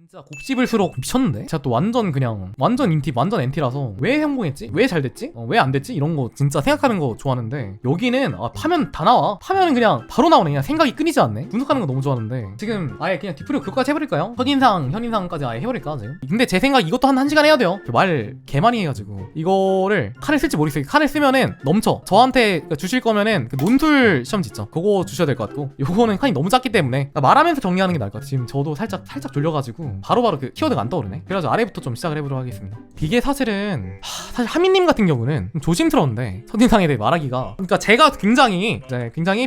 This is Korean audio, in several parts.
진짜 곱씹을수록 미쳤는데? 제가 또 완전 인티, 완전 NT라서 왜 성공했지? 왜 잘 됐지? 왜 안 됐지? 이런 거 진짜 생각하는 거 좋아하는데, 여기는 파면 다 나와. 파면은 그냥 바로 나오네. 그냥 생각이 끊이지 않네. 분석하는 거 너무 좋아하는데 지금 아예 그냥 디프로 그거까지 해버릴까요? 현인상까지 아예 해버릴까 지금? 근데 제 생각 이것도 한 1시간 해야 돼요. 말 개 많이 해가지고 이거를 칸을 쓸지 모르겠어요. 칸을 쓰면은 넘쳐. 저한테 주실 거면은 그 논술 시험 짓죠. 그거 주셔야 될 것 같고, 요거는 칸이 너무 작기 때문에 말하면서 정리하는 게 나을 것 같아요. 지금 저도 살짝 졸려가지고 바로바로 그 키워드가 안 떠오르네. 그래가지고 아래부터 좀 시작을 해보도록 하겠습니다. 이게 사실은 사실 하민님 같은 경우는 좀 조심스러운데, 첫인상에 대해 말하기가, 그러니까 제가 굉장히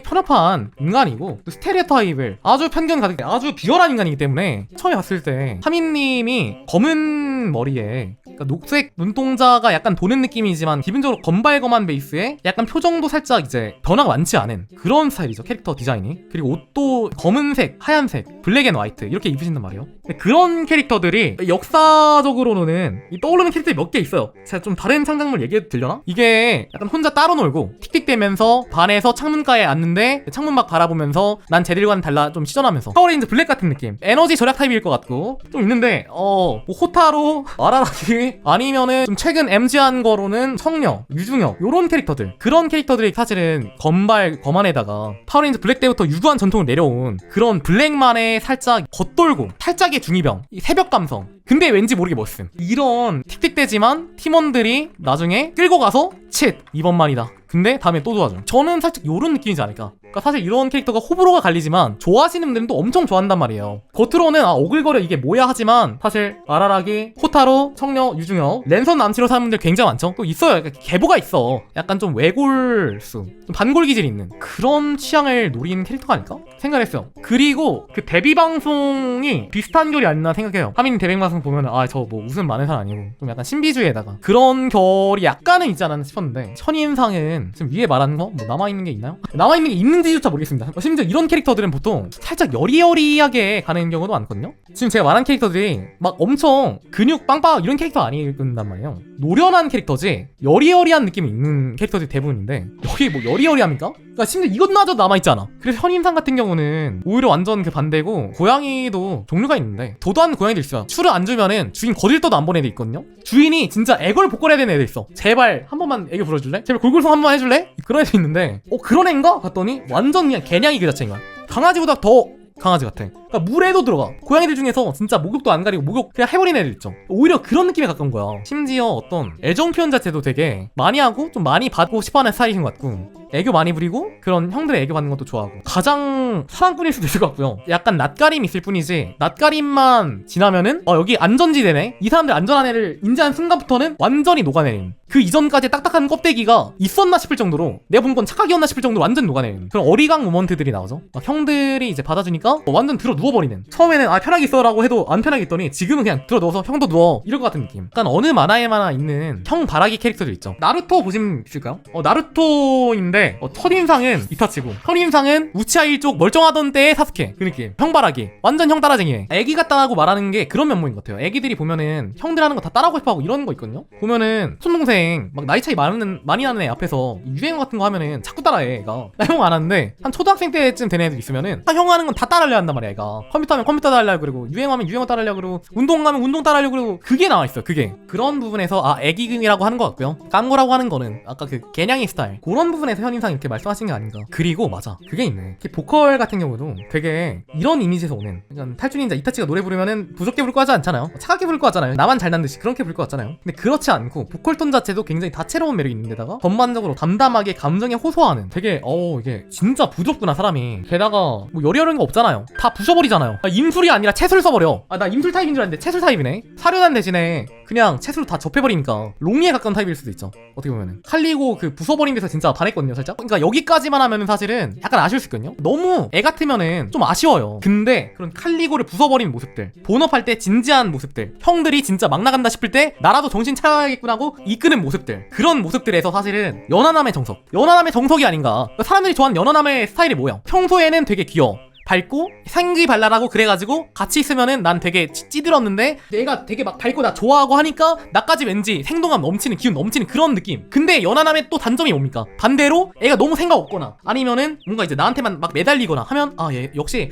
편협한 인간이고 또 스테레오타입을 아주 편견 가득, 아주 비열한 인간이기 때문에 처음에 봤을 때 하민님이 검은 머리에, 그러니까 녹색 눈동자가 약간 도는 느낌이지만 기본적으로 건발검한 베이스에 약간 표정도 살짝 이제 변화가 많지 않은 그런 스타일이죠, 캐릭터 디자인이. 그리고 옷도 검은색, 하얀색, 블랙 앤 화이트 이렇게 입으신단 말이에요. 근데 그런 캐릭터들이 역사적으로는 떠오르는 캐릭터들이 몇 개 있어요. 제가 좀 다른 창작물 얘기해도 되려나? 이게 약간 혼자 따로 놀고 틱틱대면서 반에서 창문가에 앉는데 창문 막 바라보면서 난 쟤들과는 달라 좀 시전하면서 파워레인저 블랙 같은 느낌, 에너지 절약 타입일 것 같고 좀 있는데, 뭐 호타로, 아라라기, 아니면은 좀 최근 MG한 거로는 성녀, 유중혁, 요런 캐릭터들, 그런 캐릭터들이 사실은 검안에다가 파워레인저 블랙 때부터 유구한 전통을 내려온 그런 블랙만의 살짝 겉돌고 탈짝의 중이병, 이 새벽 감성, 근데 왠지 모르게 멋있음, 이런 틱틱대지만 팀원들이 나중에 끌고 가서 칫 이번만이다, 근데 다음에 또 도와줘. 저는 살짝 요런 느낌이지 않을까. 그러니까 사실 이런 캐릭터가 호불호가 갈리지만 좋아하시는 분들은 또 엄청 좋아한단 말이에요. 겉으로는 오글거려 이게 뭐야 하지만 사실 아라라기, 호타로, 성녀, 유중혁, 랜선 남치로 사는 분들 굉장히 많죠. 또 있어요. 약간 계보가 있어. 약간 좀 외골수, 좀 반골 기질이 있는 그런 취향을 노린 캐릭터가 아닐까 생각을 했어요. 그리고 그 데뷔 방송이 비슷한 결이 아니나 생각해요. 하민 데뷔 방송 보면 저 뭐 웃음 많은 사람 아니고 좀 약간 신비주의에다가 그런 결이 약간은 있지 않았나 싶었는데, 천인상은 지금 위에 말하는 거 뭐 남아있는 게 있나요? 남아있는 게 있는지조차 모르겠습니다. 심지어 이런 캐릭터들은 보통 살짝 여리여리하게 가는 경우도 많거든요. 지금 제가 말한 캐릭터들이 막 엄청 근육 빵빵 이런 캐릭터 아니란 말이에요. 노련한 캐릭터지 여리여리한 느낌이 있는 캐릭터들이 대부분인데, 여기 뭐 여리여리합니까? 그러니까 심지어 이것마저 남아있잖아. 그래서 현인상 같은 경우는 오히려 완전 그 반대고, 고양이도 종류가 있는데 도도한 고양이들 있어요. 추를 안 주면은 주인 거들떠도 안 보내는 애들 있거든요. 주인이 진짜 애걸 복걸해야 되는 애들 있어. 제발 한 번만 애교 불러줄래? 제발 골골송 한 번만 해줄래? 그런 애도 있는데, 그런 애인가? 봤더니 완전 그냥 개냥이 그 자체인 거야. 강아지보다 더 강아지 같아. 그러니까 물에도 들어가. 고양이들 중에서 진짜 목욕도 안 가리고 목욕 그냥 해버리는 애들 있죠. 오히려 그런 느낌에 가까운 거야. 심지어 어떤 애정 표현 자체도 되게 많이 하고 좀 많이 받고 싶어하는 스타일인 것 같고, 애교 많이 부리고 그런 형들의 애교 받는 것도 좋아하고, 가장 사랑꾼일 수도 있을 것 같고요. 약간 낯가림 있을 뿐이지, 낯가림만 지나면은 여기 안전지대네, 이 사람들 안전한 애를 인지한 순간부터는 완전히 녹아내리는, 그 이전까지 딱딱한 껍데기가 있었나 싶을 정도로, 내가 본 건 착각이었나 싶을 정도로 완전 녹아내리는 그런 어리광 모먼트들이 나오죠. 형들이 이제 받아주니까 완전 들어 누워버리는, 처음에는 편하게 있어라고 해도 안 편하게 있더니 지금은 그냥 들어 누워서 형도 누워, 이럴 것 같은 느낌. 약간 어느 만화에만 있는 형 바라기 캐릭터들 있죠. 나루토 보시면 있을까요? 나루토인데 첫인상은 이타치고 현인상은 우치아 일족 멀쩡하던 때의 사스케, 그 느낌. 형바라기, 완전 형 따라쟁이에 애기 같다고 말하는 게 그런 면모인 것 같아요. 애기들이 보면은 형들 하는 거 다 따라하고 싶어하고 이런 거 있거든요. 보면은 손동생 막 나이 차이 많이 나는 애 앞에서 유행어 같은 거 하면은 자꾸 따라해. 애가 나 형 안 하는데 한 초등학생 때쯤 된 애들 있으면은 형 하는 건 다 따라하려 한단 말이야. 애가 컴퓨터 하면 컴퓨터 따라하려고 그러고, 유행하면 유행어 따라하려고 그러고, 운동 가면 운동 따라하려고 그러고, 그게 나와있어. 그게 그런 부분에서 애기금이라고 하는 것 같고요. 깜고라고 하는 거는 아까 그 개냥이 스타일, 그런 부분에서 현인상 이렇게 말씀하신 게 아닌가. 그리고 맞아, 그게 있네. 보컬 같은 경우도 되게 이런 이미지에서 오는, 그러니까 탈주닌자 이타치가 노래 부르면은 부족해 부를 거 하지 않잖아요. 차갑게 부를 거 같잖아요. 나만 잘난 듯이 그렇게 부를 거 같잖아요. 근데 그렇지 않고 보컬 톤 자체도 굉장히 다채로운 매력이 있는데다가 전반적으로 담담하게 감정에 호소하는, 되게 이게 진짜 부드럽구나 사람이. 게다가 뭐 여리여리한 거 없잖아요. 다 부숴버리잖아요. 임술이 아니라 채술 써버려. 나 임술 타입인 줄 알았는데 채술 타입이네. 사륜한 대신에 그냥 채술로 다 접해버리니까 롱리에 가까운 타입일 수도 있죠, 어떻게 보면은. 칼리고 그 부숴버린 데서 진짜 반했거든요 살짝. 그러니까 여기까지만 하면은 사실은 약간 아쉬울 수 있거든요. 너무 애 같으면은 좀 아쉬워요. 근데 그런 칼리고를 부숴버린 모습들, 본업할 때 진지한 모습들, 형들이 진짜 막 나간다 싶을 때 나라도 정신 차려야겠구나 하고 이끄는 모습들, 그런 모습들에서 사실은 연하남의 정석이 아닌가. 그러니까 사람들이 좋아하는 연하남의 스타일이 뭐야? 평소에는 되게 귀여워, 밝고 생기 발랄하고 그래가지고 같이 있으면은 난 되게 찌들었는데 얘가 되게 막 밝고 나 좋아하고 하니까 나까지 왠지 생동감 넘치는 기운 넘치는 그런 느낌. 근데 연하남의 또 단점이 뭡니까? 반대로 애가 너무 생각 없거나 아니면은 뭔가 이제 나한테만 막 매달리거나 하면 얘 역시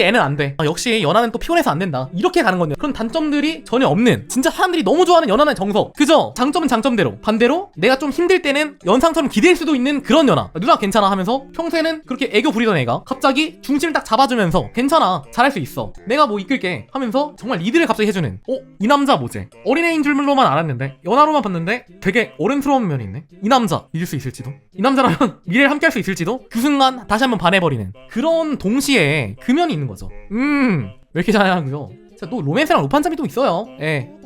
애는 안 돼. 역시 연하는 또 피곤해서 안 된다. 이렇게 가는 건데요. 그런 단점들이 전혀 없는 진짜 사람들이 너무 좋아하는 연하남의 정석. 그죠? 장점은 장점대로. 반대로 내가 좀 힘들 때는 연상처럼 기댈 수도 있는 그런 연하. 누나 괜찮아 하면서 평소에는 그렇게 애교 부리던 애가 갑자기 중심을 딱 잡아주면서 괜찮아 잘할 수 있어 내가 뭐 이끌게 하면서 정말 리드를 갑자기 해주는 이 남자 뭐지? 어린애인 줄로만 알았는데 연하로만 봤는데 되게 어른스러운 면이 있네. 이 남자 믿을 수 있을지도, 이 남자라면 미래를 함께 할 수 있을지도, 그 순간 다시 한번 반해버리는 그런 동시에 그 면이 있는 거죠. 왜 이렇게 잘하고요? 또 로맨스랑 로판짬이 또 있어요.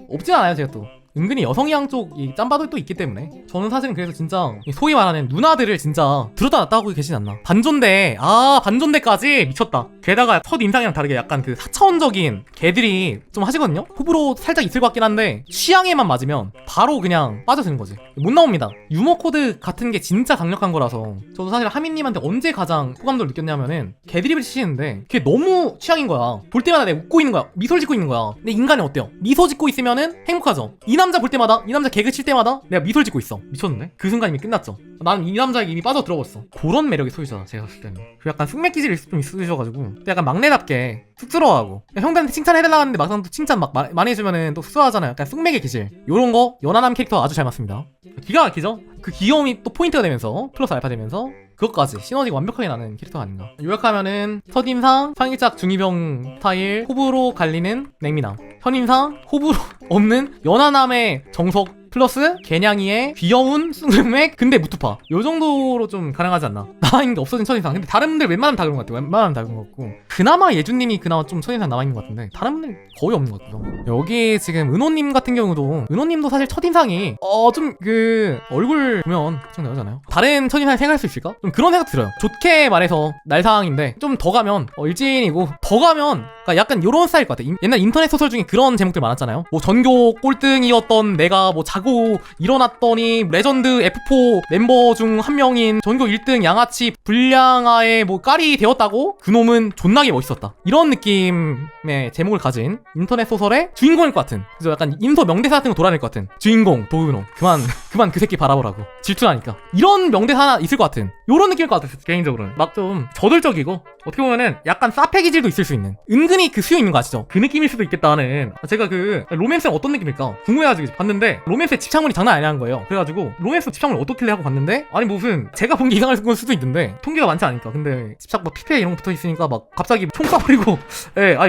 없진 않아요. 제가 또 은근히 여성향 쪽 이 짬바도 또 있기 때문에 저는 사실은 그래서 진짜 소위 말하는 누나들을 진짜 들었다 놨다 하고 계시지 않나. 반존대 반존대까지 미쳤다. 게다가 첫 인상이랑 다르게 약간 그 4차원적인 개들이 좀 하시거든요. 호불호 살짝 있을 것 같긴 한데 취향에만 맞으면 바로 그냥 빠져드는 거지. 못 나옵니다. 유머 코드 같은 게 진짜 강력한 거라서 저도 사실 하민님한테 언제 가장 호감도를 느꼈냐면은 개드립을 치시는데 그게 너무 취향인 거야. 볼 때마다 내가 웃고 있는 거야. 미소를 짓고 있는 거야. 근데 인간이 어때요? 미소 짓고 있으면은 행복하죠. 이 남자 볼 때마다, 이 남자 개그 칠 때마다 내가 미소를 짓고 있어. 미쳤는데? 그 순간 이미 끝났죠. 나는 이 남자에게 이미 빠져들어버렸어. 그런 매력이 소유자 제가 봤을 때는. 그 약간 숙맥 기질이 좀 있으셔가지고 약간 막내답게 쑥스러워하고 형들한테 칭찬해달라고 하는데 막상 또 칭찬 막 많이 해주면은 또 쑥스러워하잖아요. 약간 숙맥의 기질 요런 거 연하남 캐릭터 아주 잘 맞습니다. 기가 막히죠? 그 귀여움이 또 포인트가 되면서 플러스 알파 되면서 그것까지 시너지가 완벽하게 나는 캐릭터가 아닌가. 요약하면은 첫인상 상일작 중이병 스타일 호불호 갈리는 냉미남, 현인상 호불호 없는 연하남의 정석 플러스 개냥이의 귀여운 쑥맥 근데 무투파 요 정도로 좀 가능하지 않나. 남아있는 게 없어진 첫인상. 근데 다른 분들 웬만하면 다 그런 것 같아요. 웬만하면 다 그런 것 같고 그나마 예준님이 그나마 좀 첫인상 남아있는 것 같은데 다른 분들 거의 없는 것 같아요. 여기 지금 은호님 같은 경우도 은호님도 사실 첫인상이 좀 그 얼굴 보면 걱정나잖아요. 다른 첫인상을 생각할 수 있을까? 좀 그런 생각 들어요. 좋게 말해서 날상인데 좀 더 가면 일진이고 더 가면 그러니까 약간 요런 스타일 것 같아. 옛날 인터넷 소설 중에 그런 제목들 많았잖아요. 뭐 전교 꼴등이었던 내가 뭐 자고 일어났더니 레전드 F4 멤버 중 한 명인 전교 1등 양아치 불량아의 뭐 깔이 되었다고? 그놈은 존나게 멋있었다. 이런 느낌의 제목을 가진 인터넷 소설의 주인공일 것 같은. 그래서 약간 인서 명대사 같은 거 돌아낼 것 같은. 주인공 도은호 그만 그 새끼 바라보라고. 질투나니까. 이런 명대사 하나 있을 것 같은. 요런 느낌일 것 같았어요. 개인적으로는 막 좀 저돌적이고 어떻게 보면은 약간 사페 기질도 있을 수 있는 은근히 그 수요 있는 거 아시죠? 그 느낌일 수도 있겠다는. 제가 그 로맨스는 어떤 느낌일까 궁금해가지고 봤는데 로맨스의 집착물이 장난 아니라는 거예요. 그래가지고 로맨스 집착물 어떻길래 하고 봤는데 아니 무슨 제가 본 게 이상할 수도 있는데 통계가 많지 않으니까. 근데 집착 막 피폐 이런 거 붙어있으니까 막 갑자기 총 쏴버리고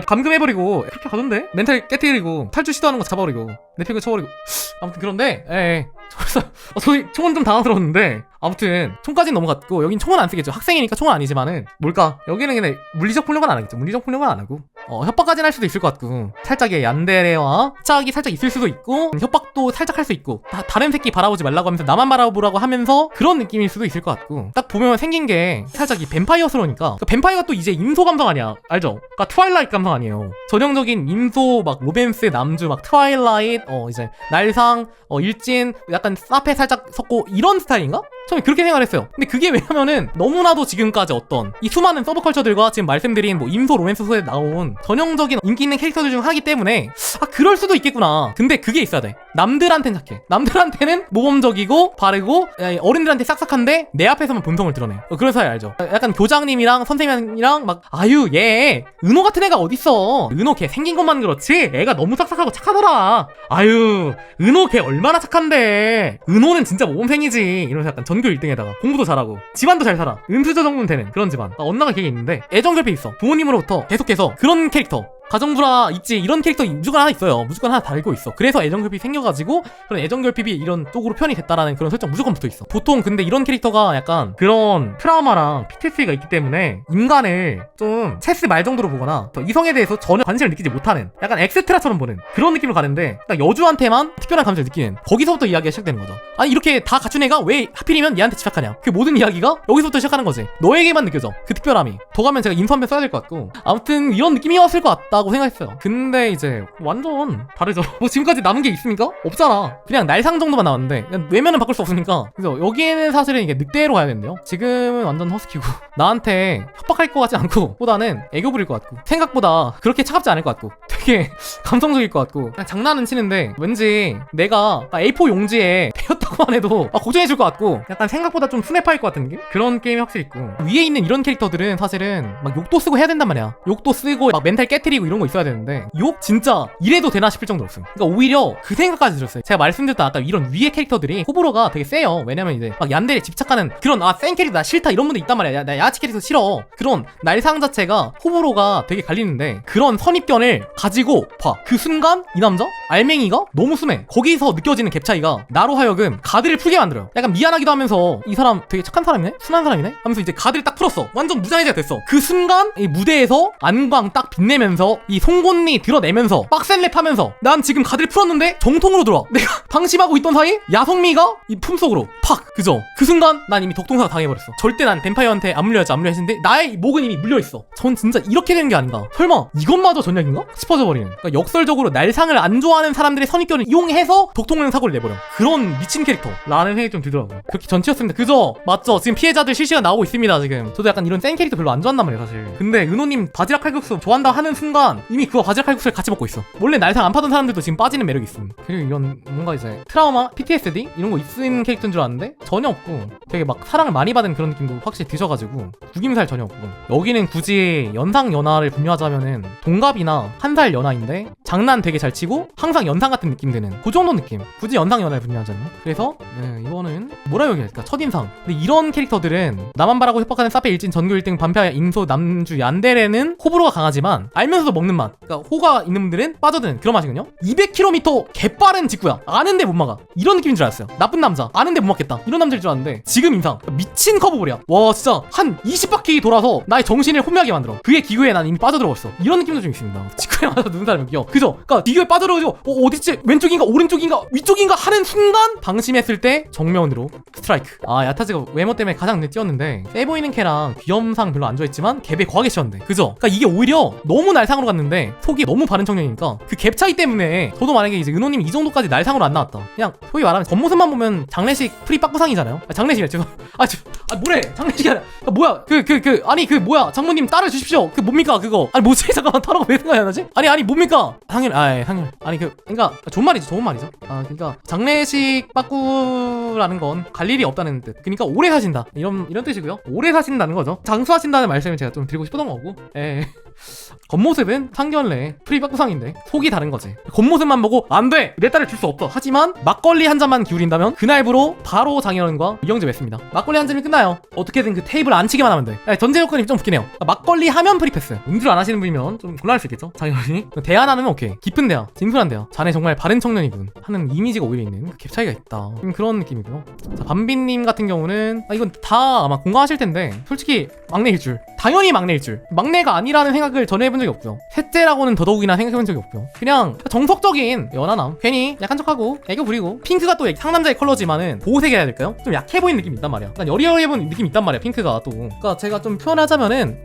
감금해버리고 그렇게 가던데? 멘탈 깨트리고 탈출 시도하는 거 잡아버리고 내팽개 쳐버리고 아무튼 그런데 저희 총은 좀 당황스러웠는데 아무튼 총까지는 넘어갔고 여긴 총은 안 쓰겠죠. 학생이니까 총은 아니지만은 뭘까 여기는 그냥 물리적 폭력은 안 하겠죠. 물리적 폭력은 안 하고 협박까지는 할 수도 있을 것 같고 살짝의 얀데레와 짝이 살짝 있을 수도 있고 협박도 살짝 할 수 있고 다른 새끼 바라보지 말라고 하면서 나만 바라보라고 하면서 그런 느낌일 수도 있을 것 같고 딱 보면 생긴 게 살짝 이 뱀파이어스러우니까 뱀파이어가 또 이제 인소 감성 아니야 알죠? 그러니까 트와일라이트 감성 아니에요. 전형적인 인소 막 로맨스 남주 막 트와일라이트 이제 날상 일진 약간 사페 살짝 섞고 이런 스타일인가? 처음에 그렇게 생각했어요. 근데 그게 왜냐면은 너무나도 지금까지 어떤 이 수많은 서브컬처들과 지금 말씀드린 뭐 인소 로맨스 소에 나온 전형적인 인기 있는 캐릭터들 중 하기 때문에 그럴 수도 있겠구나. 근데 그게 있어야 돼. 남들한테는 착해. 남들한테는 모범적이고 바르고 어른들한테 싹싹한데 내 앞에서만 본성을 드러내. 그런 사이 알죠? 약간 교장님이랑 선생님이랑 막 얘 은호 같은 애가 어딨어. 은호 걔 생긴 것만 그렇지 애가 너무 싹싹하고 착하더라. 은호 걔 얼마나 착한데. 은호는 진짜 모범생이지. 이러면서 약간 전교 1등에다가 공부도 잘하고 집안도 잘 살아. 음수저 정도는 되는 그런 집안. 언나가 걔가 있는데 애정결핍 있어. 부모님으로부터 계속해서 그런 캐릭터 가정불화 있지 이런 캐릭터 무조건 하나 있어요. 무조건 하나 달고 있어. 그래서 애정결핍이 생겨가지고 그런 애정결핍이 이런 쪽으로 표현이 됐다라는 그런 설정 무조건 붙어있어. 보통 근데 이런 캐릭터가 약간 그런 트라우마랑 PTSD가 있기 때문에 인간을 좀 체스 말 정도로 보거나 이성에 대해서 전혀 관심을 느끼지 못하는 약간 엑스트라처럼 보는 그런 느낌을 가는데 딱 여주한테만 특별한 감정을 느끼는 거기서부터 이야기가 시작되는 거죠. 아니 이렇게 다 갖춘 애가 왜 하필이면 얘한테 집착하냐. 그 모든 이야기가 여기서부터 시작하는 거지. 너에게만 느껴져 그 특별함이. 더 가면 제가 인수 한 편 써야 될 것 같고 아무튼 이런 느낌이었을 것 같다. 같다고 생각했어요. 근데 이제 완전 다르죠. 뭐 지금까지 남은 게 있습니까? 없잖아. 그냥 날상 정도만 나왔는데 그냥 외면은 바꿀 수 없으니까. 그래서 여기에는 사실은 이게 늑대로 가야 된대요. 지금은 완전 허스키고 나한테 협박할 것 같지 않고 보다는 애교 부릴 것 같고 생각보다 그렇게 차갑지 않을 것 같고 되게 감성적일 것 같고 그냥 장난은 치는데 왠지 내가 A4 용지에 배웠다고만 해도 고정해줄 것 같고 약간 생각보다 좀 스냅파일 것 같은 느낌? 그런 게임이 확실히 있고 위에 있는 이런 캐릭터들은 사실은 막 욕도 쓰고 해야 된단 말이야. 욕도 쓰고 막 멘탈 깨트리고 이런 거 있어야 되는데 욕 진짜 이래도 되나 싶을 정도로 없음. 그러니까 오히려 그 생각까지 들었어요. 제가 말씀드렸던 아까 이런 위에 캐릭터들이 호불호가 되게 세요. 왜냐면 이제 막 얀데레 집착하는 그런 센 캐릭터 나 싫다 이런 분들 있단 말이야. 나 야치 캐릭터 싫어. 그런 날상 자체가 호불호가 되게 갈리는데 그런 선입견을 가지고 봐. 그 순간 이 남자 알맹이가 너무 순해. 거기서 느껴지는 갭 차이가 나로 하여금 가드를 풀게 만들어요. 약간 미안하기도 하면서 이 사람 되게 착한 사람이네? 순한 사람이네? 하면서 이제 가드를 딱 풀었어. 완전 무장해제가 됐어. 그 순간 이 무대에서 안광 딱 빛내면서 이 송곳니 드러내면서 빡센 랩 하면서 난 지금 가드를 풀었는데 정통으로 들어와. 내가 방심하고 있던 사이 야성미가 이 품속으로 팍! 그죠? 그 순간 난 이미 독동사가 당해버렸어. 절대 난 뱀파이어한테 안 물려야지 했는데 나의 목은 이미 물려있어. 전 진짜 이렇게 되는 게 아닌가. 설마 이것마저 전략인가? 싶어져 버리는. 그러니까 역설적으로 날상을 안 좋아하는 사람들의 선입견을 이용해서 독통령 사고를 내버려. 그런 미친 캐릭터라는 생각이 좀 들더라고요. 그렇게 전치였습니다. 그죠? 맞죠? 지금 피해자들 실시간 나오고 있습니다. 지금 저도 약간 이런 센 캐릭터 별로 안 좋아한단 말이에요 사실. 근데 은호님 바지락 칼국수 좋아한다 하는 순간 이미 그거 바지락 칼국수를 같이 먹고 있어. 원래 날상 안 파던 사람들도 지금 빠지는 매력이 있음. 그리고 이런 뭔가 이제 트라우마, PTSD 이런 거 있는 캐릭터인 줄 알았는데 전혀 없고 되게 막 사랑을 많이 받은 그런 느낌도 확실히 드셔가지고 구김살 전혀 없고 여기는 굳이 연상 연하를 분류하자면은 동갑이나 한 살 연하인데 장난 되게 잘 치고 항상 연상 같은 느낌 드는 그 정도 느낌. 굳이 연상 연하를 분류하자면 그래서 이거는 뭐라 해야 될까? 첫인상. 근데 이런 캐릭터들은 나만 바라고 협박하는 사페 일진 전교 1등 반피아 인소 남주 얀데레는 호불호가 강하지만 알면서도 먹는 맛. 그러니까 호가 있는 분들은 빠져드는 그런 맛이거든요. 200km 개빠른 직구야. 아는데 못 막아. 이런 느낌인 줄 알았어요. 나쁜 남자 아는데 못 막겠다 이런 남자일 줄 알았는데 지금 인상 미친 커브볼이야. 와 진짜 한 20바퀴 돌아서 나의 정신을 혼미하게 만들어. 그의 기교에 난 이미 빠져들어버렸어. 이런 느낌도 좀 있습니다. 직구에 맞아 누는 사람이 웃겨. 그죠? 그러니까 기교에 빠져들어가지고 어딨지? 왼쪽인가 오른쪽인가 위쪽인가 하는 순간 방심했을 때 정면으로 스트라이크. 야타즈가 외모 때문에 가장 눈에 띄었는데 세 보이는 캐랑 귀염상 별로 안 좋아했지만 갭에 과하게 씌웠는데 그죠? 그러니까 이게 오히려 너무 날상으로 갔는데 속이 너무 바른 청년이니까 그 갭 차이 때문에 저도 만약에 이제 은호님이 이 정도까지 날상으로 안 나왔다 그냥 소위 말하면 겉모습만 보면 장례식 프리 빠꾸상이잖아요. 장례식이야 죄송. 뭐래 장례식이 아니라 뭐야 아니 뭐야 장모님 딸을 주십시오. 뭡니까 그거. 뭐지 잠깐만 타라고 왜 생각이 안 나지? 아니 뭡니까 상일 상일 그러니까 좋은 말이죠. 그러니까 장례식 빠꾸라는 건 갈 일이 없다는 뜻. 그러니까 오래 사신다 이런 뜻이고요. 오래 사신다는 거죠. 장수하신다는 말씀을 제가 좀 드리고 싶었던 거고. 겉모습은 상견례 프리 빠꾸상인데 속이 다른 거지. 겉모습만 보고 안돼 내 딸을 줄 수 없어 하지만 막걸리 한 잔만 기울인다면 그날부로 바로 장인어른과 이영재 맺습니다. 막걸리 한 잔이 끝나요. 어떻게든 그 테이블 안 치기만 하면 돼. 전제 조건이 좀 웃긴 해요. 막걸리 하면 프리패스. 음주를 안 하시는 분이면 좀 곤란할 수 있겠죠 장인어른이. 대화 나누면 오케이. 깊은 대화 진솔한 대화. 자네 정말 바른 청년이군 하는 이미지가 오히려 있는 그 갭 차이가 있다. 그런 느낌이고요. 자, 밤비님 같은 경우는 이건 다 아마 공감하실 텐데 솔직히 막내일 줄. 당연히 막내일 줄. 막내가 아니라는 생각을 전혀 해본 적이 없고요. 셋째라고는 더더욱이나 생각해본 적이 없고요. 그냥 정석적인 연하남. 괜히 약한 척하고 애교 부리고. 핑크가 또 상남자의 컬러지만은 보호색이라 해야 될까요? 좀 약해 보이는 느낌이 있단 말이야. 약간 여리여리해 보이는 느낌이 있단 말이야 핑크가 또. 그러니까 제가 좀 표현하자면은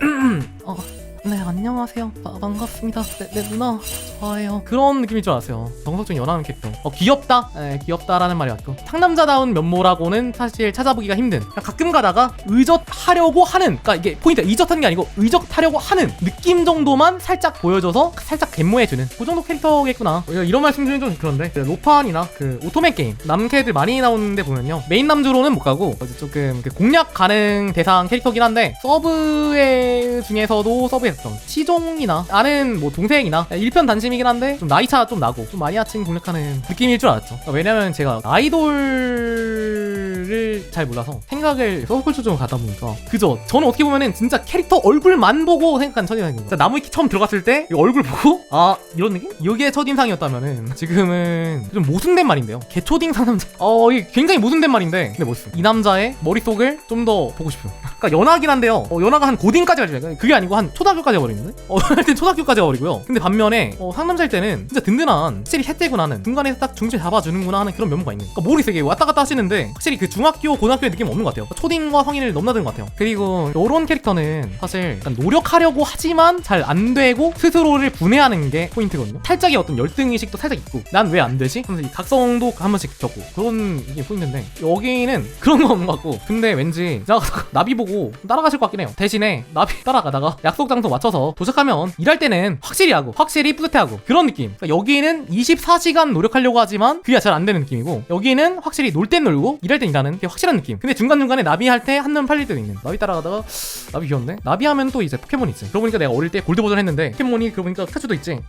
네 안녕하세요 반갑습니다. 네 누나 좋아해요. 그런 느낌일 줄 알았어요. 정석적인 연하남 캐릭터. 귀엽다. 귀엽다라는 말이 맞고 상남자다운 면모라고는 사실 찾아보기가 힘든. 가끔 가다가 의젓하려고 하는, 그러니까 이게 포인트 의젓하는 게 아니고 의젓하려고 하는 느낌 정도만 살짝 보여줘서 살짝 갯모해주는 그 정도 캐릭터겠구나. 이런 말씀 중에 좀 그런데 로판이나 그 오토맨 게임 남캐들 많이 나오는데 보면요 메인 남주로는 못 가고 조금 그 공략 가능 대상 캐릭터긴 한데 서브의 중에서도 서브했던 시종이나 아는 뭐 동생이나 일편단심이긴 한데 좀 나이차 좀 나고 좀 마니아층 공략하는 느낌일 줄 알았죠. 왜냐면 제가 아이돌을 잘 몰라서 생각을 서브컬처 쪽으로 가다 보니까 그죠. 저는 어떻게 보면은 진짜 캐릭터 얼굴만 보고 생각한 첫인상입니다. 나무위키 처음 들어갔을 때 이 얼굴 보고 이런 느낌? 이게 첫인상이었다면은 지금은 좀 모순된 말인데요. 개초딩 상남자 이게 굉장히 모순된 말인데 근데 멋있어. 이 남자의 머릿속을 좀 더 보고 싶어요. 그러니까 연하긴 한데요. 연하가 한 고딩까지 가죠. 그게 아니고 한 초등학교까지 가버리는데? 하여튼 초등학교까지 가버리고요. 근데 반면에 상남자일 때는 진짜 든든한 확실히 셋째구나 하는 중간에서 딱 중심 잡아주는구나 하는 그런 면모가 있는. 그러니까 모르겠어요. 이게 왔다 갔다 하시는데 확실히 그 중학교 고등학교의 느낌은 없는 것 같아요. 초딩과 성인을 넘나드는 것 같아요. 그리고 요런 캐릭터는 사실 약간 노력하려고 하지만 잘 안 되고 스스로를 분해하는 게 포인트거든요. 살짝의 어떤 열등의식도 살짝 있고 난 왜 안 되지? 하면서 이 각성도 한 번씩 적고 그런 게 포인트인데 여기는 그런 거 없는 것 같고 근데 왠지 나비 보고 따라가실 것 같긴 해요. 대신에 나비 따라가다가 약속 장소 맞춰서 도착하면 일할 때는 확실히 하고 확실히 뿌듯해하고 그런 느낌. 그러니까 여기는 24시간 노력하려고 하지만 그게 잘 안 되는 느낌이고 여기는 확실히 놀 땐 놀고 일할 땐 일하는 게 확실한 느낌. 근데 중간중간에 나비 할 때 한눈 팔릴 때도 있는. 나비 따라가다가 나비 귀엽네? 나비 하면 또 이제 포켓몬 있지. 그러고 보니까 내가 어릴 때 골드 버전 했는데 포켓몬이 그러고 보니까 피카츄도 있지.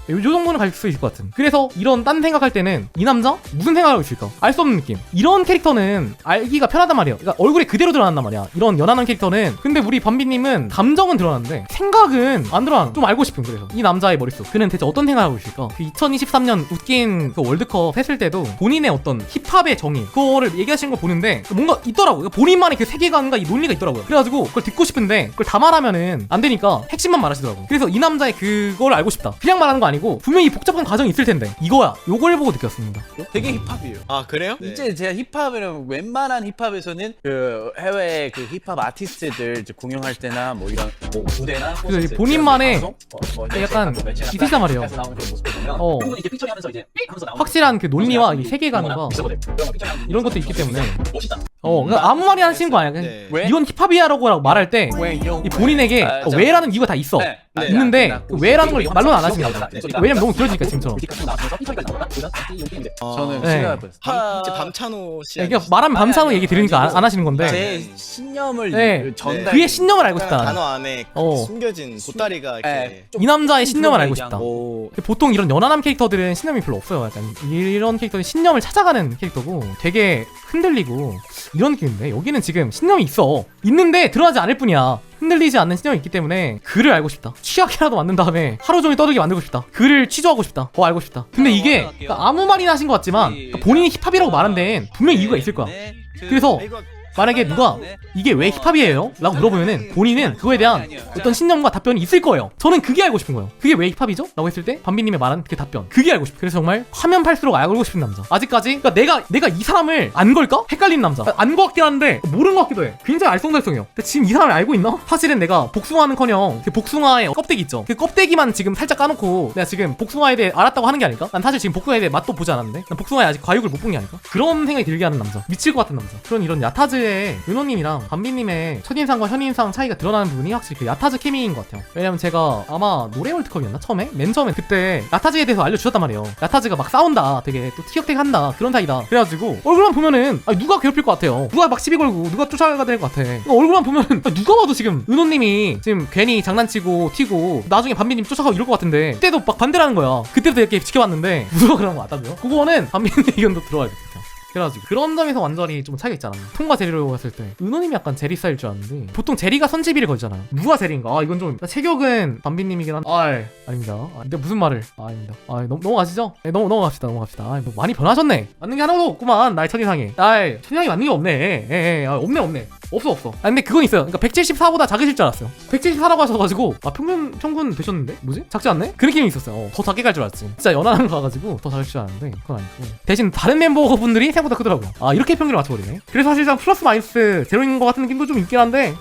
요 정도는 갈 수 있을 것 같은. 그래서 이런 딴 생각할 때는 이 남자? 무슨 생각하고 있을까? 알 수 없는 느낌. 이런 캐릭터는 알기가 편하단 말이에요. 그러니까 얼굴에 그대로 드러난단 말이야. 이런 연하는 캐릭터는. 근데 우리 밤비님은 감정은 드러나는데 생각은 안 드러나. 좀 알고 싶은. 그래서 이 남자의 머릿속 그는 대체 어떤 생각을 하고 있을까? 그 2023년 웃긴 그 월드컵 했을 때도 본인의 어떤 힙합의 정의 그거를 얘기하시는 거 보는데 뭔가 있더라고요. 그러니까 본인만의 그 세계관과 이 논리가 있더라고요. 그래가지고 그걸 듣고 싶은데 그걸 다 말하면은 안 되니까 핵심만 말하시더라고요. 그래서 이 남자의 그걸 알고 싶다. 그냥 말하는 거 아니고 분명히 복잡한 과정이 있을 텐데 이거야. 요걸 보고 느꼈습니다. 되게 힙합이에요. 아 그래요? 네. 이제 제가 힙합이랑 웬만한 힙합에서는 그 해외 그 힙합 아티스트들 이제 공연할 때나 뭐 이런 뭐 무대나 그 본인만의 약간 기세단 말이에요. 확실한 그 논리와 이 세계관과 이런 것도 있기 때문에 그러니까 아무 말이 하시는 거 아니야. 네. 왜? 이건 힙합이야라고 말할 때 이 본인에게 왜라는 이유가 다 있어. 있는데 그 왜라는 걸 말로는 안 하시는 거죠. 왜냐면 너무 길어지니까 지금처럼. 저는 네. 생각할 뻔했어요. 이제 밤찬호 씨. 그러니까 말하면 밤사노 얘기 들으니까 안 하시는 건데 제 신념을 네. 전달. 그의 신념을 알고 싶다. 단어 안에 어. 보따리가 이렇게. 네. 이 남자의 신념을 알고 싶다. 오. 근데 보통 이런 연하남 캐릭터들은 신념이 별로 없어요. 약간 이런 캐릭터는 신념을 찾아가는 캐릭터고 되게 흔들리고 이런 느낌인데 여기는 지금 신념이 있어. 있는데 드러나지 않을 뿐이야. 흔들리지 않는 신념이 있기 때문에 글을 알고 싶다. 취약이라도 만든 다음에 하루 종일 떠들게 만들고 싶다. 글을 취조하고 싶다. 더 알고 싶다. 근데 이게 그러니까 아무 말이나 하신 것 같지만 그러니까 본인이 힙합이라고 말한 데엔 분명히 이유가 있을 거야. 그래서 이거 만약에 누가 이게 왜 힙합이에요? 라고 물어보면은 본인은 그거에 대한 어떤 신념과 답변이 있을 거예요. 저는 그게 알고 싶은 거예요. 그게 왜 힙합이죠? 라고 했을 때 밤비님의 말한 그 답변 그게 알고 싶어요. 그래서 정말 하면 팔수록 알고 싶은 남자. 아직까지 그러니까 내가 이 사람을 안 걸까? 헷갈리는 남자. 안 것 같긴 한데 모르는 것 같기도 해. 굉장히 알쏭달쏭해요. 근데 지금 이 사람을 알고 있나? 사실은 내가 복숭아는커녕 그 복숭아의 껍데기 있죠. 그 껍데기만 지금 살짝 까놓고 내가 지금 복숭아에 대해 알았다고 하는 게 아닐까? 난 사실 지금 복숭아에 대해 맛도 보지 않았는데 난 복숭아에 아직 과육을 못 본 게 아닐까? 그런 생각이 들게 하는 남자. 미칠 것 같은 남자. 그런 이런 야타즈의 윤호님이랑 밤비님의 첫인상과 현인상 차이가 드러나는 부분이 확실히 그 야타즈 케미인 것 같아요. 왜냐면 제가 아마 노래 월드컵이었나? 맨 처음에 그때 야타즈에 대해서 알려주셨단 말이에요. 야타즈가 막 싸운다. 되게 또 티격태격한다. 그런 사이다. 그래가지고 얼굴만 보면은 누가 괴롭힐 것 같아요. 누가 막 시비 걸고 누가 쫓아가야 될 것 같아. 그러니까 얼굴만 보면은 누가 봐도 지금 은호님이 지금 괜히 장난치고 튀고 나중에 밤비님 쫓아가고 이럴 것 같은데 그때도 막 반대라는 거야. 그때도 이렇게 지켜봤는데 누가 그런 거 같다고요? 그거는 밤비님 의견도 들어야겠다. 그래가지고 그런 점에서 완전히 좀 차이가 있잖아. 톰과 제리로 했을 때 은호님이 약간 제리 스타일 줄 알았는데 보통 제리가 선지비를 걸잖아요. 누가 제리인가? 이건 좀 체격은 밤비님이긴 한데 아닙니다. 근데 무슨 말을 아닙니다. 넘어가시죠? 네, 넘어갑시다. 뭐 많이 변하셨네. 맞는 게 하나도 없구만. 나의 첫인상이 첫인상이 맞는 게 없네. 없네. 없어. 근데 그건 있어요. 그러니까 174보다 작으실 줄 알았어요. 174라고 하셔가지고 평균 되셨는데? 뭐지? 작지 않네? 그 느낌이 있었어요. 더 작게 갈 줄 알았지. 진짜 연하는 거 가가지고 더 작을 줄 알았는데 그건 아니고 대신 다른 멤버분들이 생각보다 크더라고요. 이렇게 평균을 맞춰버리네. 그래서 사실상 플러스 마이너스 제로인 것 같은 느낌도 좀 있긴 한데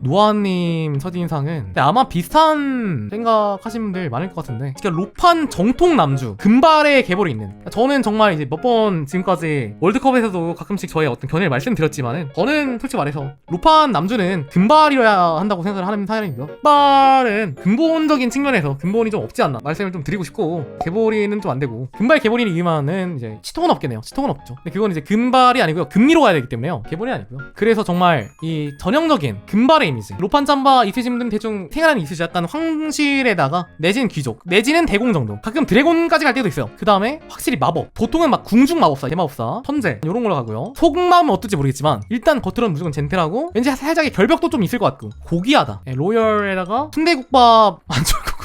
노아님 첫인상은 아마 비슷한 생각하시는 분들 많을 것 같은데 진짜 로판 정통 남주 금발의 계보를 있는 저는 정말 이제 몇 번 지금까지 월드컵에서도 가끔씩 저의 어떤 견해를 말씀드렸지만은 저는 솔직히 말해서 로판 남주는 금발이어야 한다고 생각을 하는 사람이고요. 금발은 근본적인 측면에서 근본이 좀 없지 않나 말씀을 좀 드리고 싶고 계보리는 좀 안 되고 금발 계보리이기만은 이제 치통은 없겠네요. 치통은 없죠. 근데 그건 이제 금발이 아니고요. 금리로 가야 되기 때문에요. 계보리 아니고요. 그래서 정말 이 전형적인 금발의 이미지. 로판 잠바 있으신 분들은 대충 생활하는 있으시 약간 황실에다가 내지는 귀족 내지는 대공 정도. 가끔 드래곤까지 갈 때도 있어요. 그 다음에 확실히 마법. 보통은 막 궁중 마법사, 대마법사, 천재 이런 걸로 가고요. 속마음은 어떨지 모르겠지만 일단 겉으로는 무조건 젠틀하고 왠지 살짝의 결벽도 좀 있을 것 같고 고귀하다. 로열에다가 순대국밥 안 좋을 거고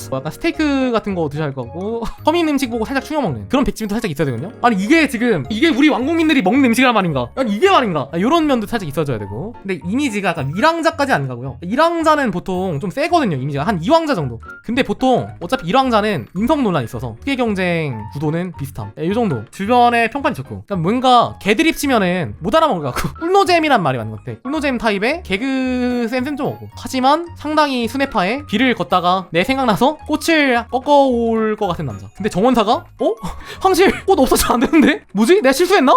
뭐 약간 스테이크 같은 거 드셔야 할 거고 서민 음식 보고 살짝 충격 먹는 그런 백지민도 살짝 있어야 되거든요. 아니 이게 지금 이게 우리 왕국민들이 먹는 음식이란 말인가? 아니 이게 말인가? 이런 면도 살짝 있어줘야 되고. 근데 이미지가 약간 1왕자까지 안 가고요. 1왕자는 보통 좀 세거든요. 이미지가 한 2왕자 정도. 근데 보통 어차피 1왕자는 인성 논란이 있어서 크게 경쟁 구도는 비슷함. 이 정도. 주변에 평판이 좋고. 그러니까 뭔가 개드립 치면은 못 알아먹을 것 같고 꿀노잼이란 말이 맞는 것 같아. 꿀노잼 타입의 개그 센스는 좀 없고. 하지만 상당히 순회파에 길을 걷다가 내 생각나서 꽃을 꺾어올 것 같은 남자. 근데 정원사가 황실 꽃 없어져 안 되는데? 뭐지? 내가 실수했나?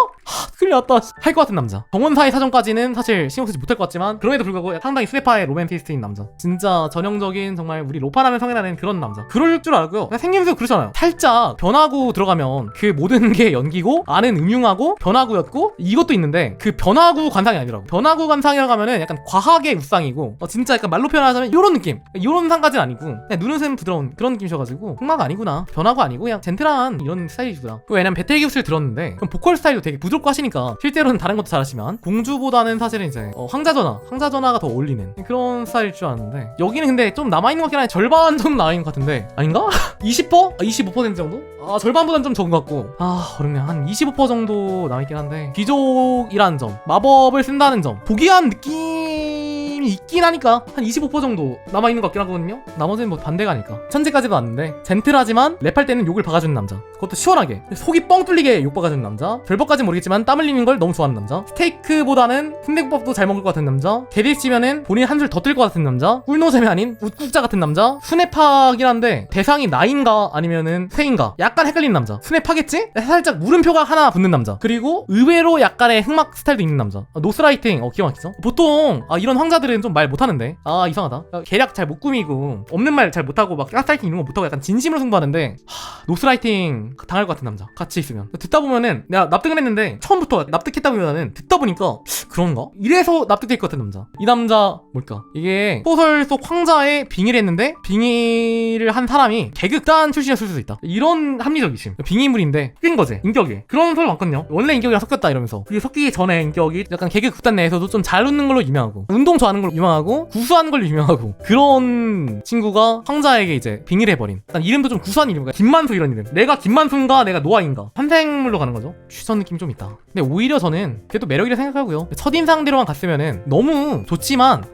큰일 났다 할 것 같은 남자. 정원사의 사정까지는 사실 신경 쓰지 못할 것 같지만 그럼에도 불구하고 상당히 스네파의 로맨티스트인 남자. 진짜 전형적인 정말 우리 로파라면 성애라는 그런 남자. 그럴 줄 알고요. 생김새도 그렇잖아요. 살짝 변화구 들어가면 그 모든 게 연기고 안은 음흉하고 변화구였고 이것도 있는데 그 변화구 관상이 아니라고. 변화구 관상이라고 하면은 약간 과하게 우상이고 진짜 약간 말로 표현하자면 요런 느낌. 요런 상까지는 아니고 그냥 눈웃음 부드러운 그런 느낌이셔가지고 흑마가 아니구나. 변화구 아니고 그냥 젠틀한 이런 스타일이구나. 왜냐면 배틀기술을 들었는데 그럼 보컬 스타일도 되게 부드럽고 하시니까 실제로는 다른 것도 잘하시면 공주보다는 사실은 이제 황자전화가 더 어울리는 그런 스타일일 줄 알았는데 여기는 근데 좀 남아있는 것 같긴 한데 절반 정도 남아있는 것 같은데 아닌가? 20%? 25% 정도? 절반보다는 좀 적은 것 같고 어렵네. 한 25% 정도 남아있긴 한데 귀족이라는 점, 마법을 쓴다는 점, 보기한 느낌이 있긴 하니까 한 25% 정도 남아있는 것 같긴 하거든요. 나머지는 뭐 반대가 아닐까. 천재까지도 왔는데 젠틀하지만 랩할 때는 욕을 박아주는 남자. 그것도 시원하게 속이 뻥 뚫리게 욕 박아주는 남자. 별법까지는 모르겠지만 땀 흘리는 걸 너무 좋아하는 남자. 스테이크보다는 순대국밥도 잘 먹을 것 같은 남자. 개딜 치면은 본인 한술 더 뜰 것 같은 남자. 꿀노잼이 아닌 웃국자 같은 남자. 순회파긴 한데 대상이 나인가 아니면은 새인가 약간 헷갈리는 남자. 순회파겠지? 살짝 물음표가 하나 붙는 남자. 그리고 의외로 약간의 흑막 스타일도 있는 남자. 노스라이팅 기가 막히죠? 보통 이런 황자들은 좀 말 못하는데 이상하다. 계략 잘 못 꾸미고 없는 말 잘 못하고 막 가스라이팅 이런 거 못하고 약간 진심으로 승부하는데 노스라이팅 당할 것 같은 남자. 같이 있으면 듣다 보면은 내가 납득을 했는데 처음부터 납득했다기보다는 듣다 보니까 그런가? 이래서 납득될 것 같은 남자. 이 남자 뭘까? 이게 소설 속 황자의 빙의를 했는데 빙의를 한 사람이 개극단 출신이었을 수도 있다. 이런 합리적이심. 빙의물인데 흑인 거지. 인격이. 그런 소설 많거든요. 원래 인격이랑 섞였다 이러면서. 그게 섞이기 전에 인격이 약간 개그극단 내에서도 좀 잘 웃는 걸로 유명하고 운동 좋아하는 걸로 유명하고 구수한 걸로 유명하고 그런 친구가 황자에게 이제 빙의를 해버린. 일단 이름도 좀 구수한 이름이야. 김만수 이런 이름. 내가 김만수인가 내가 노아인가. 환생물로 가는 거죠. 취선 느낌이 좀 있다. 근데 오히려 저는 그래도 매력이라 생각하고요. 첫인상대로만 갔으면은 너무 좋지만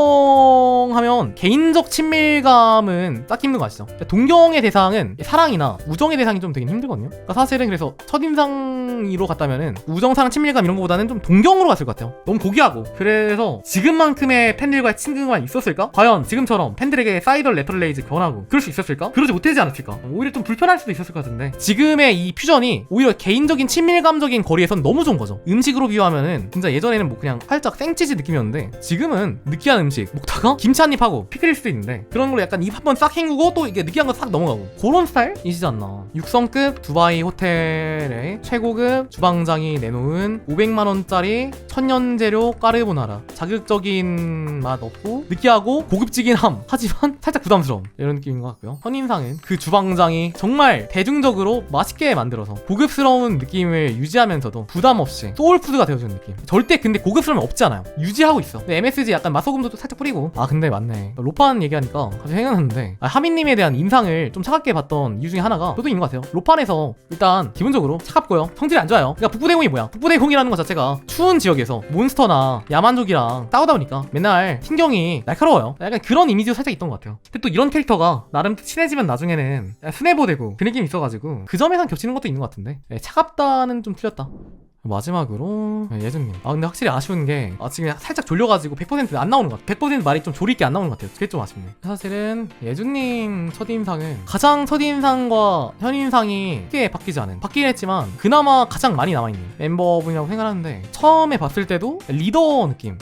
동경하면 개인적 친밀감은 딱히 힘든 거 아시죠? 동경의 대상은 사랑이나 우정의 대상이 좀 되긴 힘들거든요. 그러니까 사실은 그래서 첫인상으로 갔다면은 우정사랑 친밀감 이런 거보다는 좀 동경으로 갔을 것 같아요. 너무 고귀하고. 그래서 지금만큼의 팬들과의 친근감이 있었을까? 과연 지금처럼 팬들에게 사이덜 레터레이즈 변하고 그럴 수 있었을까? 그러지 못하지 않았을까? 오히려 좀 불편할 수도 있었을 것 같은데 지금의 이 퓨전이 오히려 개인적인 친밀감적인 거리에선 너무 좋은 거죠. 음식으로 비유하면은 진짜 예전에는 뭐 그냥 살짝 생치즈 느낌이었는데 지금은 느끼한 음식 먹다가 김치 한 입 하고 피클일 수도 있는데 그런 걸로 약간 입 한번 싹 헹구고 또 이게 느끼한 거 싹 넘어가고 그런 스타일이시지 않나. 6성급 두바이 호텔에 최고급 주방장이 내놓은 500만원짜리 천연재료 까르보나라. 자극적인 맛 없고 느끼하고 고급지긴 함 하지만 살짝 부담스러움 이런 느낌인 것 같고요. 선인상은 그 주방장이 정말 대중적으로 맛있게 만들어서 고급스러운 느낌을 유지하면서도 부담 없이 소울푸드가 되어주는 느낌. 절대 근데 고급스러움이 없지 않아요. 유지하고 있어. 근데 MSG 약간 맛소금도 살짝 뿌리고. 근데 맞네. 로판 얘기하니까 갑자기 생각났는데 하민님에 대한 인상을 좀 차갑게 봤던 이유 중에 하나가 저도 있는 것 같아요. 로판에서 일단 기본적으로 차갑고요. 성질이 안 좋아요. 그러니까 북부대공이 뭐야? 북부대공이라는 것 자체가 추운 지역에서 몬스터나 야만족이랑 싸우다 보니까 맨날 신경이 날카로워요. 약간 그런 이미지도 살짝 있던 것 같아요. 근데 또 이런 캐릭터가 나름 친해지면 나중에는 스네보되고 그 느낌이 있어가지고 그 점에선 겹치는 것도 있는 것 같은데 차갑다는 좀 틀렸다. 마지막으로 예준님. 근데 확실히 아쉬운 게 지금 살짝 졸려가지고 100% 안 나오는 것 같아요. 100% 말이 좀 조리 있게 안 나오는 것 같아요. 그게 좀 아쉽네. 사실은 예준님 첫인상은 가장 첫인상과 현인상이 크게 바뀌지 않은, 바뀌긴 했지만 그나마 가장 많이 남아있는 멤버분이라고 생각하는데 처음에 봤을 때도 리더 느낌,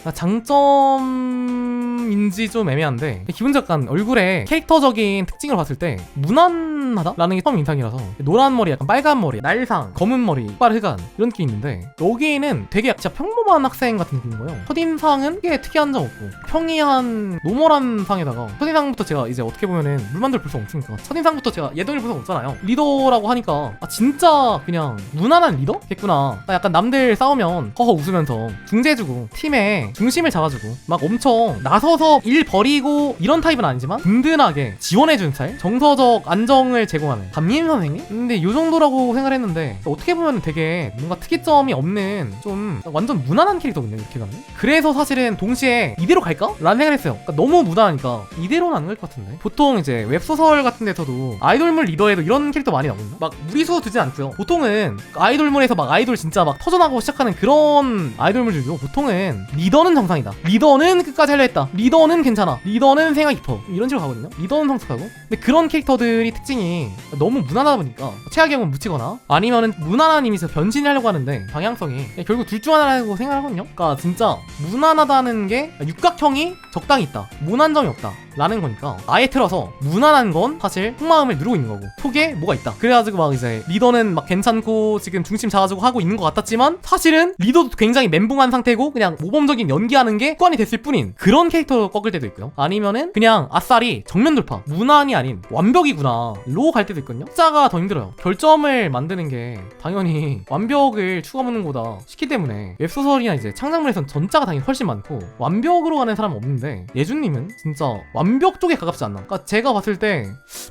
장점인지 좀 애매한데 기본적으로 약간 얼굴에 캐릭터적인 특징을 봤을 때 무난 무난하다라는 게 처음 인상이라서 노란 머리, 약간 빨간 머리, 날상, 검은 머리, 흑발 흑안 이런 느낌이 있는데 여기는 되게 진짜 평범한 학생 같은 느낌인 거예요. 첫인상은 꽤 특이한 점 없고 평이한 노멀한 상에다가 첫인상부터 제가 이제 어떻게 보면은 물만들 볼 수 없으니까 첫인상부터 제가 예동을 볼 수 없잖아요. 리더라고 하니까 아 진짜 그냥 무난한 리더겠구나. 약간 남들 싸우면 허허 웃으면서 중재주고 팀의 중심을 잡아주고 막 엄청 나서서 일 버리고 이런 타입은 아니지만 든든하게 지원해준 스타일, 정서적 안정을 제공하는 담임 선생님? 근데 이 정도라고 생각을 했는데 어떻게 보면 되게 뭔가 특이점이 없는 좀 완전 무난한 캐릭터거든요. 이렇게 가면. 그래서 사실은 동시에 이대로 갈까? 라는 생각을 했어요. 그러니까 너무 무난하니까 이대로는 안 갈 것 같은데. 보통 이제 웹소설 같은 데서도 아이돌물 리더에도 이런 캐릭터 많이 나오거든요. 막 무리수 두진 않고요. 보통은 아이돌물에서 막 아이돌 진짜 막 터져나가고 시작하는 그런 아이돌물들도 보통은 리더는 정상이다, 리더는 끝까지 하려 했다, 리더는 괜찮아, 리더는 생각 깊어, 이런 식으로 가거든요. 리더는 성숙하고. 근데 그런 캐릭터들이 특징이 너무 무난하다 보니까 최악의 경우는 묻히거나 아니면은 무난한 이미지에서 변신하려고 하는데 방향성이 결국 둘 중 하나라고 생각하거든요. 그러니까 진짜 무난하다는 게 육각형이 적당히 있다, 무난점이 없다 라는 거니까 아예 틀어서 무난한 건 사실 속마음을 누르고 있는 거고 속에 뭐가 있다, 그래가지고 막 이제 리더는 막 괜찮고 지금 중심 잡아주고 하고 있는 것 같았지만 사실은 리더도 굉장히 멘붕한 상태고 그냥 모범적인 연기하는 게 습관이 됐을 뿐인 그런 캐릭터로 꺾을 때도 있고요. 아니면은 그냥 아싸리 정면 돌파, 무난이 아닌 완벽이구나 로 갈 때도 있거든요. 숫자가 더 힘들어요. 결점을 만드는 게 당연히 완벽을 추가하는 거다 시기 때문에 웹소설이나 이제 창작물에선 전자가 당연히 훨씬 많고 완벽으로 가는 사람은 없는데 예준님은 진짜 완벽 쪽에 가깝지 않나. 그러니까 제가 봤을 때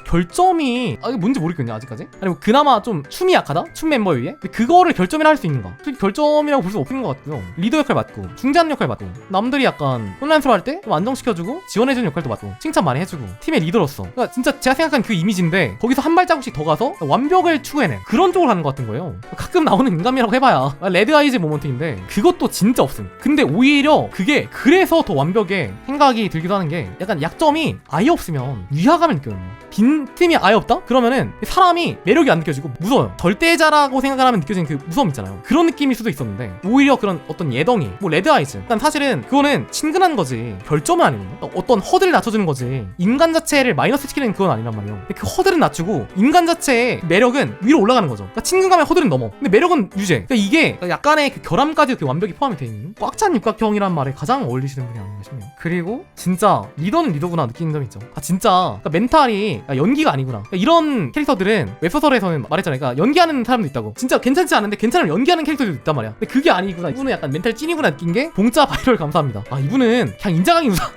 결점이 이게 뭔지 모르겠거든요 아직까지. 아니면 그나마 좀 춤이 약하다? 춤 멤버 위에? 근데 그거를 결점이라 할 수 있는가? 솔직히 결점이라고 볼 수 없는 것 같고요. 리더 역할 맡고 중재하는 역할 맡고 남들이 약간 혼란스러워할 때 좀 안정시켜주고 지원해주는 역할도 맡고 칭찬 많이 해주고 팀의 리더로서 그러니까 진짜 제가 생각한 그 이미지인데 거기서 한 발자국씩 더 가서 완벽을 추구해낸 그런 쪽으로 가는 것 같은 거예요. 가끔 나오는 인간미라고 해봐야 레드 아이즈 모먼트인데 그것도 진짜 없음. 근데 오히려 그게 그래서 더 완벽에 생각이 들기도 하는 게 약간 약점이 아예 없으면 위화감을 느껴요. 빈틈이 아예 없다? 그러면은 사람이 매력이 안 느껴지고 무서워요. 절대자라고 생각을 하면 느껴지는 그 무서움 있잖아요. 그런 느낌일 수도 있었는데 오히려 그런 어떤 예덩이 뭐 레드 아이즈 일단 사실은 그거는 친근한 거지 결점은 아니거든요. 어떤 허들을 낮춰주는 거지 인간 자체를 마이너스 시키는 그건 아니란 말이에요. 근데 그 허들은 낮추고 인간 자체의 매력은 위로 올라가는 거죠. 그러니까 친근감의 허들은 넘어. 근데 매력은 유지. 그러니까 이게 약간의 그 결함까지 그 완벽히 포함이 되어 있는 꽉 찬 육각형이란 말에 가장 어울리시는 분이 아닌가 싶네요. 그리고 진짜 리더는 리더구나 느끼는 점이 있죠. 진짜 그러니까 멘탈이 연기가 아니구나. 그러니까 이런 캐릭터들은 웹소설에서는 말했잖아요. 그러니까 연기하는 사람도 있다고. 진짜 괜찮지 않은데 괜찮으면 연기하는 캐릭터도 있단 말이야. 근데 그게 아니구나. 이분은 약간 멘탈 찐이구나 느낀 게 봉짜 바이럴 감사합니다. 이분은 그냥 인자강이구나.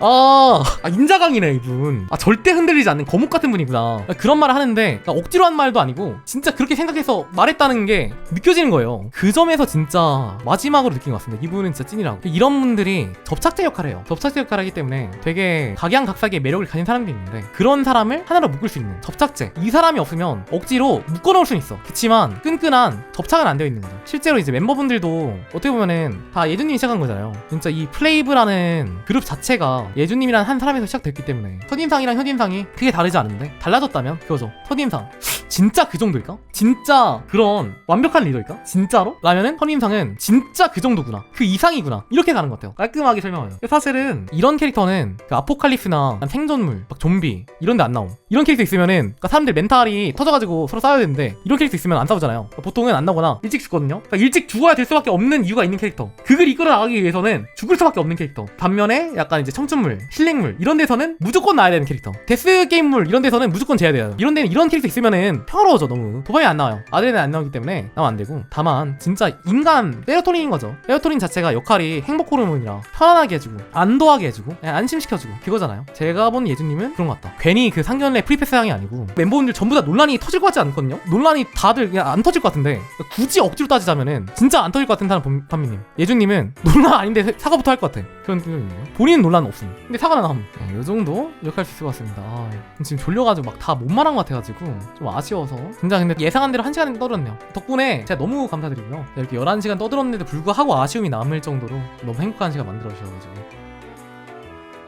인자강이네 이분. 절대 흔들리지 않는 거목 같은 분이구나. 그런 말을 하는데 억지로 한 말도 아니고 진짜 그렇게 생각해서 말했다는 게 느껴지는 거예요. 그 점에서 진짜 마지막으로 느낀 것 같습니다. 이분은 진짜 찐이라고. 이런 분들이 접착제 역할을 해요. 접착제 역할을 하기 때문에 되게 각양각색의 매력을 가진 사람들이 있는데 그런 사람을 하나로 묶을 수 있는 접착제. 이 사람이 없으면 억지로 묶어놓을 수는 있어. 그치만 끈끈한 접착은 안 되어 있는 거죠. 실제로 이제 멤버분들도 어떻게 보면은 다 예준님이 시작한 거잖아요. 진짜 이 플레이브라는 그룹 자체가 예준님이란 한 사람에서 시작됐기 때문에 첫인상이랑 현인상이 크게 다르지 않은데 달라졌다면 그거죠. 첫인상 진짜 그 정도일까? 진짜 그런 완벽한 리더일까? 진짜로? 라면은 선임상은 진짜 그 정도구나, 그 이상이구나, 이렇게 가는 것 같아요. 깔끔하게 설명해요. 사실은 이런 캐릭터는 그 아포칼립스나 생존물, 막 좀비 이런 데 안 나옴. 이런 캐릭터 있으면은 그러니까 사람들 멘탈이 터져가지고 서로 싸워야 되는데 이런 캐릭터 있으면 안 싸우잖아요. 그러니까 보통은 안 나오거나 일찍 죽거든요. 그러니까 일찍 죽어야 될 수밖에 없는 이유가 있는 캐릭터, 그걸 이끌어 나가기 위해서는 죽을 수밖에 없는 캐릭터. 반면에 약간 이제 청춘물, 힐링물 이런 데서는 무조건 나와야 되는 캐릭터, 데스 게임물 이런 데서는 무조건 재야 돼요. 이런 데는 이런 캐릭터 있으면은 평화로워져. 너무 도파민 안 나와요. 아드레날린 안 나오기 때문에 나오면 안 되고, 다만 진짜 인간 세로토닌인 거죠. 세로토닌 자체가 역할이 행복 호르몬이라 편안하게 해주고 안도하게 해주고 안심시켜주고 그거잖아요. 제가 본 예준님은 그런 것 같다. 괜히 그 상견례 프리패스향이 아니고 멤버분들 전부 다 논란이 터질 것 같지 않거든요. 논란이 다들 그냥 안 터질 것 같은데 굳이 억지로 따지자면은 진짜 안 터질 것 같은 사람 판미님. 예준님은 논란 아닌데 사과부터 할 것 같아. 그런 느낌이에요. 본인은 논란은 없음. 근데 사과는 함. 이 정도 역할 수 있을 것 같습니다. 지금 졸려가지고 막 다 못 말한 것 같아가지고 좀 아쉬워서 진짜. 근데 예상한 대로 1시간 떠들었네요. 덕분에 제가 너무 감사드리고요. 이렇게 11시간 떠들었는데도 불구하고 아쉬움이 남을 정도로 너무 행복한 시간 만들어주셔가지고